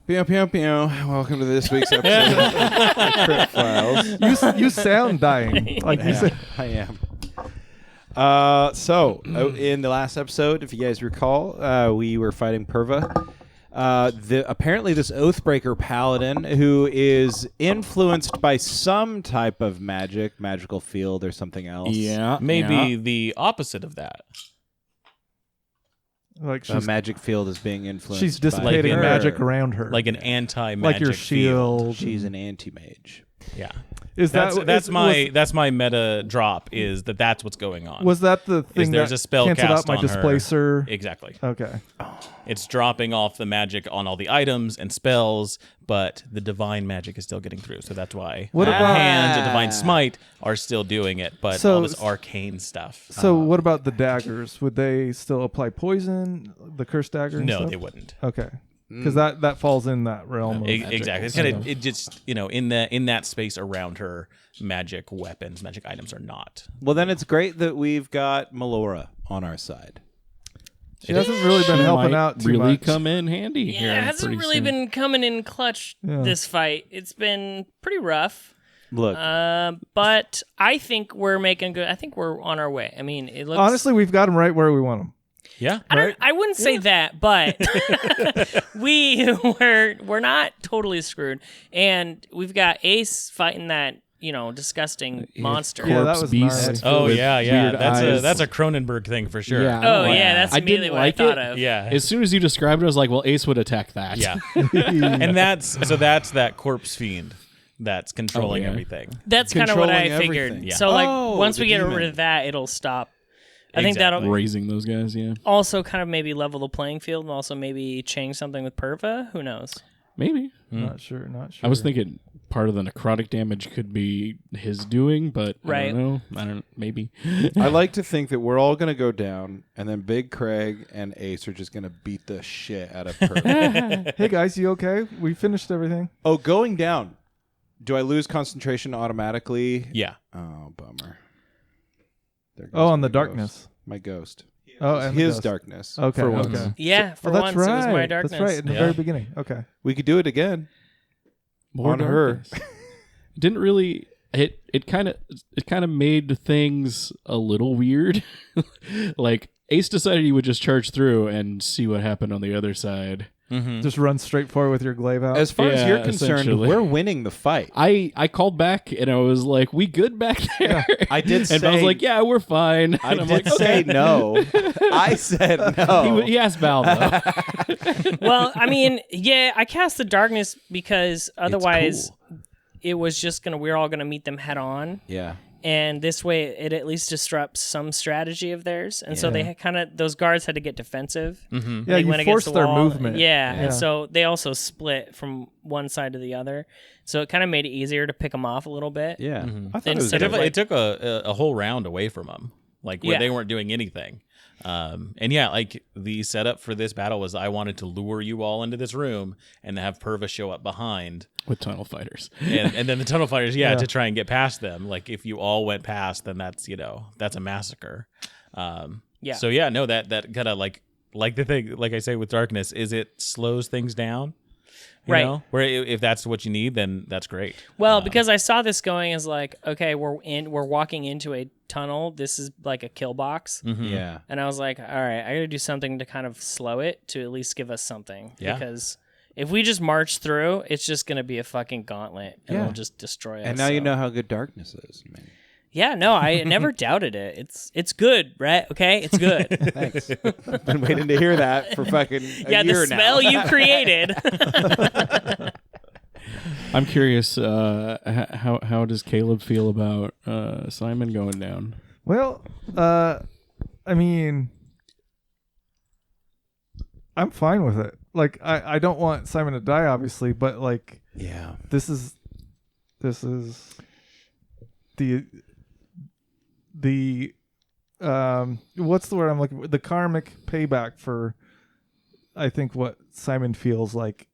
Pew, pew, pew. Welcome to this week's episode of Crypt Files. You sound dying. Like you said. I am. In the last episode, if you guys recall, we were fighting Perva. Apparently this Oathbreaker paladin who is influenced by some type of magical field or something else. Yeah. Maybe the opposite of that. Like A magic field is being influenced. she's dissipating her. magic around her, Like an anti-magic like your field. shield. She's an anti-mage. Yeah. That's my meta drop is that's what's going on. Was that the thing there's that a spell canceled cast out my on her. displacer? Exactly. Okay. It's dropping off the magic on all the items and spells, but the divine magic is still getting through. So that's why What about- hands and divine smite are still doing it, but So- all this arcane stuff. So what about the daggers? Would they still apply poison? The cursed dagger? and No, stuff? they wouldn't. Okay. Because that falls in that realm. Of Exactly. It's kind of it just in that space around her, magic weapons, magic items are not. Well, then it's great that we've got Melora on our side. She hasn't really been helping Might out too really much. come in handy here. Yeah, it hasn't pretty really soon. been coming in clutch this fight. It's been pretty rough. Look, But I think we're making good. I think we're on our way. I mean, it looks Honestly, we've got them right where we want them. Yeah. I wouldn't say that, but we're not totally screwed. And we've got Ace fighting that, disgusting monster. Yeah, that Corpse was beast. gnarly. Oh with yeah. weird eyes. That's a Cronenberg thing for sure. Yeah. Oh yeah, that's I immediately didn't what like I thought it. of. Yeah. As soon as you described it, I was like, well, Ace would attack that. Yeah. And that's that corpse fiend that's controlling yeah. everything. That's kind of what I Controlling figured. everything. Yeah. So once the we get demon. rid of that, it'll stop. I think that'll Raising those guys, yeah. also kind of maybe level the playing field and also maybe change something with Perva. Who knows? Maybe. Not sure. I was thinking part of the necrotic damage could be his doing, but Right. I don't know. Maybe. I like to think that we're all going to go down, and then Big Craig and Ace are just going to beat the shit out of Perva. Hey guys, you okay? We finished everything. Oh, going down. Do I lose concentration automatically? Yeah. Oh, bummer. There goes Oh, on my the darkness. ghost. My ghost. Oh, and the His ghost. darkness. Okay. For once. Okay. Yeah, for Oh, that's once right. it was my darkness. That's right. In the Yeah. very beginning. Okay. We could do it again. More On her. darkness. Didn't really it kind of made things a little weird. Like Ace decided he would just charge through and see what happened on the other side. Just run straight forward with your glaive out. As far as Yeah, you're concerned, essentially. we're winning the fight. I called back and I was like, "We good back there?" I did and I was say- like, "Yeah, we're fine." I And I'm did like, say "Okay." no. I said no. He asked Val though. Well, I mean, yeah, I cast the darkness because otherwise it was just we're all gonna meet them head on. Yeah. And this way, it at least disrupts some strategy of theirs, and so they those guards had to get defensive. yeah, They you went against forced the their wall. movement. Yeah, and so they also split from one side to the other, so it kind of made it easier to pick them off a little bit. Yeah. I thought it was Instead good. of It took a whole round away from them, like where Yeah. they weren't doing anything. And yeah, like the setup for this battle was I wanted to lure you all into this room and have Perva show up behind. With tunnel fighters. And then the tunnel fighters, to try and get past them. Like if you all went past, then that's a massacre. Yeah. So yeah, no, that kind of like the thing, like I say with darkness, is it slows things down. You Right. know? Where if that's what you need, then that's great. Well, because I saw this going as like, okay, we're walking into a tunnel. This is like a kill box, Yeah. and I was like, all right, I got to do something to kind of slow it to at least give us something. Yeah. Because if we just march through, it's just gonna be a fucking gauntlet, and Yeah. it'll just destroy us. And now you so. know how good darkness is. Man. Yeah, no, I never doubted it. It's good, Brett. Okay, it's good. Thanks. Been waiting to hear that for fucking a year the smell now. you created. I'm curious, how does Caleb feel about Simon going down? Well, I mean, I'm fine with it. Like, I don't want Simon to die, obviously, but like, Yeah. this is the what's the word I'm looking for? The karmic payback for, I think, what Simon feels like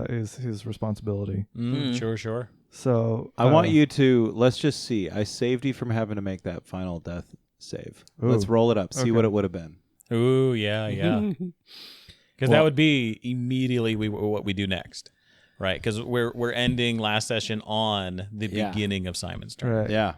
is his responsibility. Sure. So I want you to, let's just see. I saved you from having to make that final death save. Let's Ooh. roll it up. See Okay. what it would have been. Ooh, yeah. Because that would be immediately what we do next. right? Because we're ending last session on the beginning of Simon's turn. Right. Yeah.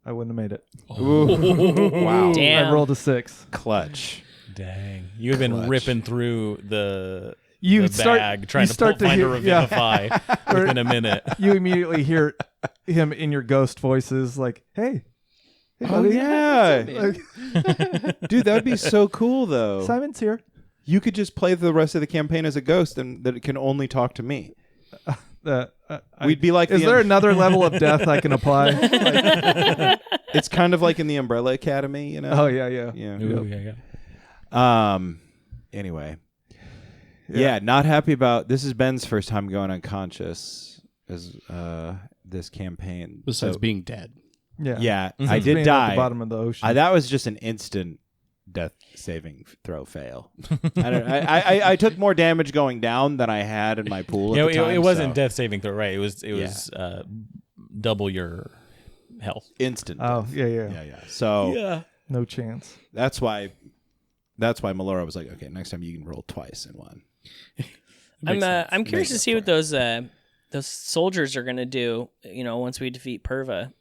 I wouldn't have made it. Wow. Damn. I rolled a 6. Clutch. Dang, you have been Clutch. ripping through the Start- bag trying you to start to find a hear- yeah. revivify within a minute. You immediately hear him in your ghost voices like, hey Oh, buddy. yeah. Like, Dude, that would be so cool, though. Simon's here. You could just play the rest of the campaign as a ghost and that it can only talk to me. We'd be like... Is there another level of death I can apply? It's kind of like in the Umbrella Academy, you know? Oh, yeah. Yeah. Ooh, yeah. Anyway. Yeah, not happy about... This is Ben's first time going unconscious as this campaign. Besides So- being dead. Yeah. Yeah, Since I did being die. at the bottom of the ocean. That was just an instant death saving throw fail. I took more damage going down than I had in my pool. Yeah, at the time, it wasn't so death saving throw, right? It was double your health. instant. Oh, death. yeah. So No chance. that's why Melora was like, okay, next time you can roll twice in one. I'm curious to Makes see up what those soldiers are gonna do. Once we defeat Perva,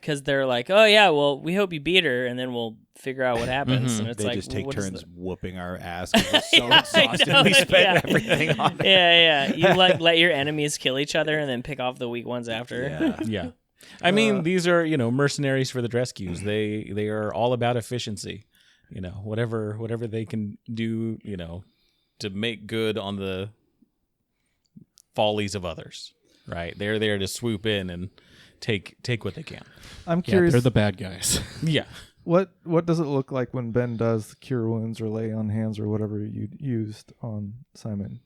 because they're like, oh yeah, well we hope you beat her, and then we'll figure out what happens. And it's They like, just take what is turns the- whooping our ass because we're so Yeah, I exhausted. know, We spent yeah. everything on it. Yeah. You like let your enemies kill each other and then pick off the weak ones after. Yeah. Yeah. I mean, these are, mercenaries for the Rescues. They are all about efficiency. Whatever they can do, to make good on the follies of others. Right? They're there to swoop in and take what they can. I'm Yeah, curious. they're the bad guys. Yeah. What does it look like when Ben does cure wounds or lay on hands or whatever you used on Simon?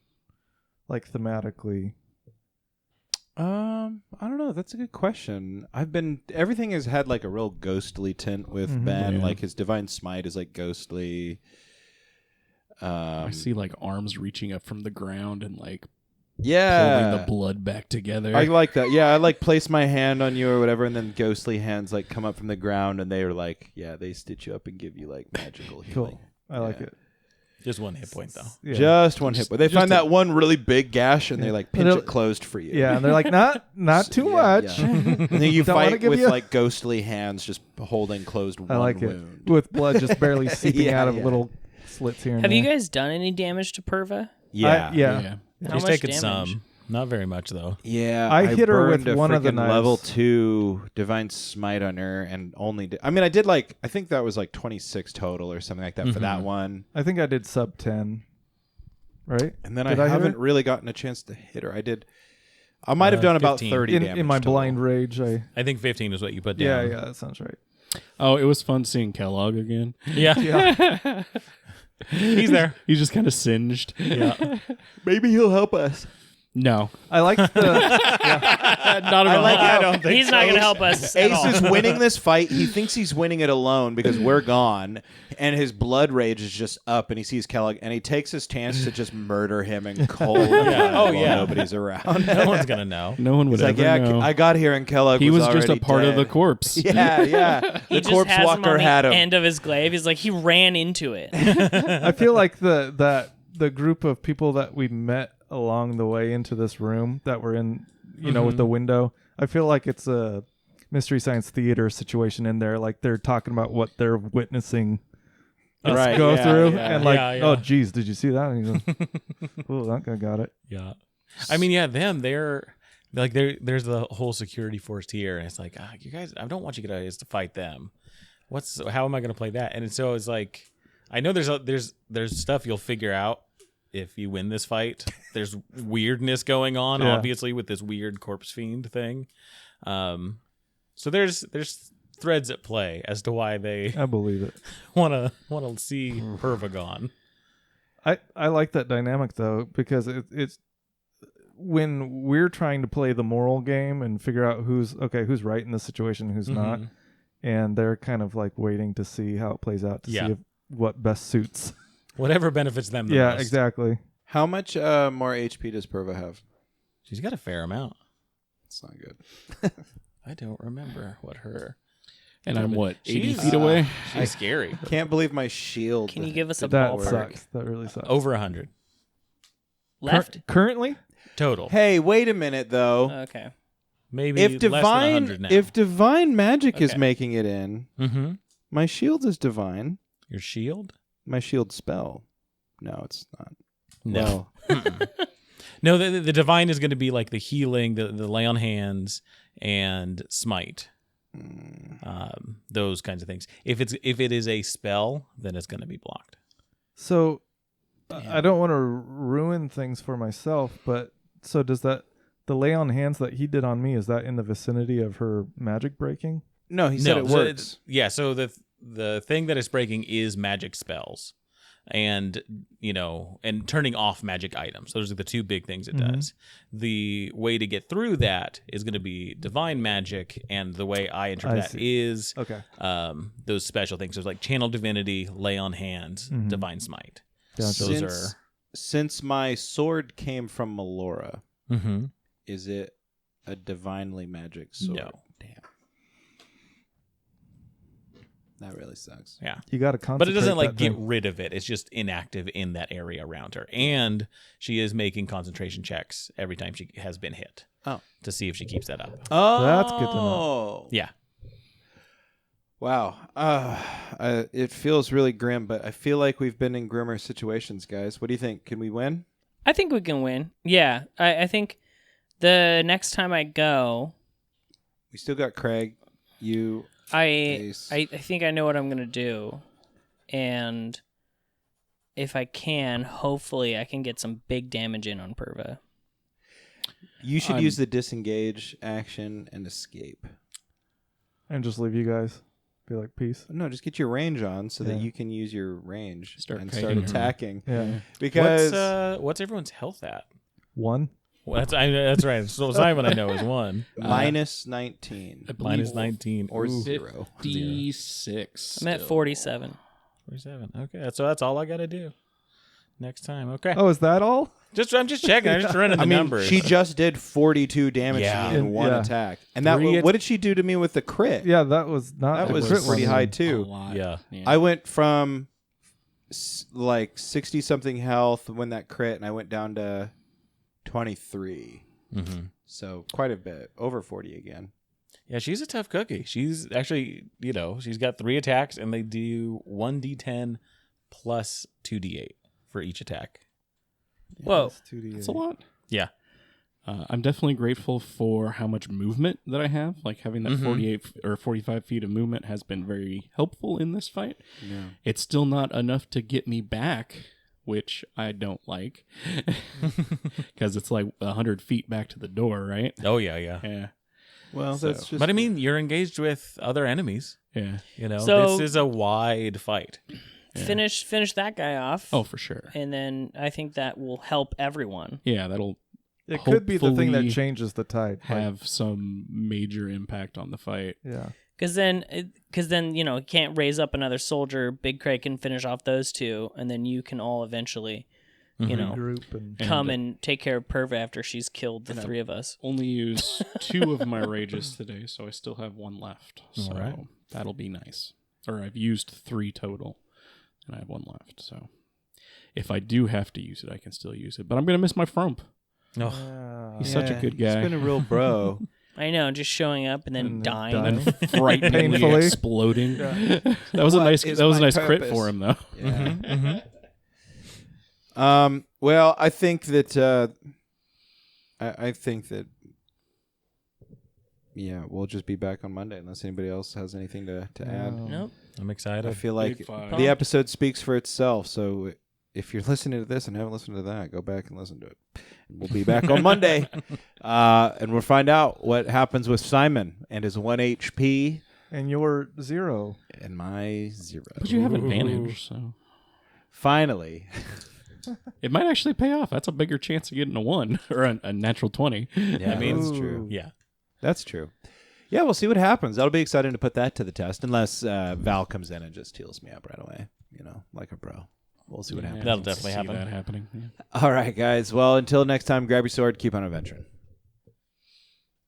Like thematically. I don't know. That's a good question. Everything has had like a real ghostly tint with Ben. Yeah. Like his divine smite is like ghostly. I see like arms reaching up from the ground and like pulling Yeah. the blood back together. I like that. Yeah, I like place my hand on you or whatever, and then ghostly hands like come up from the ground, and they are like, they stitch you up and give you like magical healing. Cool. I like Yeah. it. Just one hit point, though. Yeah. Just one hit, but they just find a- that one really big gash, and they like pinch It'll- it closed for you. Yeah, and they're like, not too much. Yeah. And then you Don't wanna fight give with you- like ghostly hands, just holding closed one I like wound. it. With blood just barely seeping Yeah, out of yeah. little slits here and Have you there. guys done any damage to Perva? Yeah, Yeah. How She's much taken damage? some. Not very much, though. Yeah, I hit her with burned a one of the freaking level knives. 2 divine smite on her, and only. I mean, I did I think that was like 26 total or something like that for that one. I think I did sub 10. Right? And then Did I hit her? haven't really gotten a chance to hit her. I might have done about 15. 30 damage In my total. blind rage, I I think 15 is what you put yeah, down. that sounds right. Oh, it was fun seeing Kellogg again. Yeah. Yeah. He's there. He's just kind of singed. Yeah. Maybe he'll help us. No, I like the not at all. I don't think He's not going to help us at Ace all. is winning this fight. He thinks he's winning it alone because we're gone, and his blood rage is just up. And he sees Kellogg, and he takes his chance to just murder him in cold. blood Oh, while yeah. nobody's around. No one's going to know. No one would He's like, ever yeah, know. I got here, and Kellogg He was just a already part of the dead." corpse. Yeah, yeah. He The just corpse has him walker on the had him. end of his glaive. He's like, he ran into it. I feel like the group of people that we met along the way into this room that were in with the window. I feel like it's a Mystery Science Theater situation in there. Like they're talking about what they're witnessing us Right, go yeah, through, yeah. and like, Yeah, yeah. oh, geez, did you see that? And he's like, oh, that guy got it. Yeah. I mean, yeah, they're like, there's the whole security force here. And it's like, you guys, I don't want you guys to fight them. How am I going to play that? And so it's like, I know there's stuff you'll figure out if you win this fight. There's weirdness going on, Yeah. obviously, with this weird corpse fiend thing. So there's threads at play as to why they I believe it. want to see Perva gone. I like that dynamic though, because it's when we're trying to play the moral game and figure out who's right in the situation, who's not, and they're kind of like waiting to see how it plays out to Yeah. see what best suits. Whatever benefits them the Yeah, most. exactly. How much more HP does Perva have? She's got a fair amount. It's not good. I don't remember what her... And I'm 80 She's- feet away. She's scary. Can't believe my shield. Can you give us a That ballpark? sucks. That really sucks. Over 100. left. Currently? Total. Hey, wait a minute though. Okay. Maybe If less than 100 now. divine magic is Okay. making it in, Mm-hmm. my shield is divine. Your shield? My shield spell. No, it's not. No. Well, No, the divine is going to be like the healing, the lay on hands, and smite. Those kinds of things. If it is a spell, then it's going to be blocked. So I don't want to ruin things for myself, but so does the lay on hands that he did on me, is that in the vicinity of her magic breaking? no, he said it so works. yeah, so the thing that is breaking is magic spells. And and turning off magic items. Those are the two big things it does. The way to get through that is going to be divine magic, and the way I interpret that is Okay. those special things. So like channel divinity, lay on hands, divine smite. Gotcha. Those Since my sword came from Melora, are is it a divinely magic sword? No. Damn. That really sucks. yeah. You got to But it concentrate. doesn't like that get thing. rid of it. It's just inactive in that area around her. And she is making concentration checks every time she has been hit. Oh. To see if she keeps that up. Oh, That's good to know. Yeah. Wow. It feels really grim, but I feel like we've been in grimmer situations, guys. What do you think? Can we win? I think we can win. Yeah, I think the next time I go, We still got Craig. You. I Ace. think I know what I'm gonna do, and if I can, hopefully I can get some big damage in on Purva. You should use the disengage action and escape. And just leave you guys. Be like, peace. No, just get your range on so that Yeah. you can use your range Start and kiting start her. attacking. Yeah. Because What's everyone's health at? 1. Well, that's right. So Simon I know is 1. minus 19 I believe Minus 19 or Ooh. 0. 56. I'm at 47. 47. Okay, so that's all I got to do next time. Okay. Oh, is that all? I'm just checking. I'm just running the I mean, numbers. she just did 42 damage Yeah. to me in one Yeah. attack. And that Three what did she do to me with the crit? Yeah, that was not. That the was crit pretty one. high A too. lot. Yeah. I went from like 60 something health when that crit, and I went down to 23. Mhm. So quite a bit, over 40 again. Yeah, she's a tough cookie. She's actually, she's got 3 attacks, and they do 1d10 plus 2d8 for each attack. Whoa. That's 2D8. That's a lot. Yeah. I'm definitely grateful for how much movement that I have. Like having that 48 or 45 feet of movement has been very helpful in this fight. Yeah. It's still not enough to get me back, which I don't like, because it's like 100 feet back to the door, right? Oh, yeah, yeah. Yeah, Well, So- that's just. But I mean, you're engaged with other enemies. yeah. So- This is a wide fight. Finish that guy off. Oh, for sure. And then I think that will help everyone. Yeah, that'll It could be the thing that hopefully changes the tide. Like, have some major impact on the fight. yeah. Because then, you can't raise up another soldier. Big Craig can finish off those two, and then you can all eventually, Group and come and take care of Purva after she's killed the 3 of us. Only use 2 of my rages today, so I still have 1 left. So right. that'll be nice. Or I've used 3 total, and I have 1 left. So if I do have to use it, I can still use it. But I'm gonna miss my frump. No. He's such a good guy. He's been a real bro. I know, just showing up and then And dying. dying. Frighteningly Painfully. exploding. That was a What nice. is That was a my nice crit purpose? for him, though. Yeah. Well, I think that. I think that. Yeah, we'll just be back on Monday unless anybody else has anything to add. Nope. I'm excited. I feel like Big five. the episode speaks for itself. So if you're listening to this and haven't listened to that, go back and listen to it. And we'll be back on Monday, and we'll find out what happens with Simon and his 1 HP and you're 0. and my 0. But you have advantage, so Finally. it might actually pay off. That's a bigger chance of getting a 1 or a natural 20. Yeah, I mean, that's Ooh. true. yeah. That's true. Yeah, we'll see what happens. That'll be exciting to put that to the test, unless Val comes in and just heals me up right away, like a bro. We'll see what happens. That'll definitely See happen. that happening. Yeah. All right, guys. Well, until next time, grab your sword, keep on adventuring.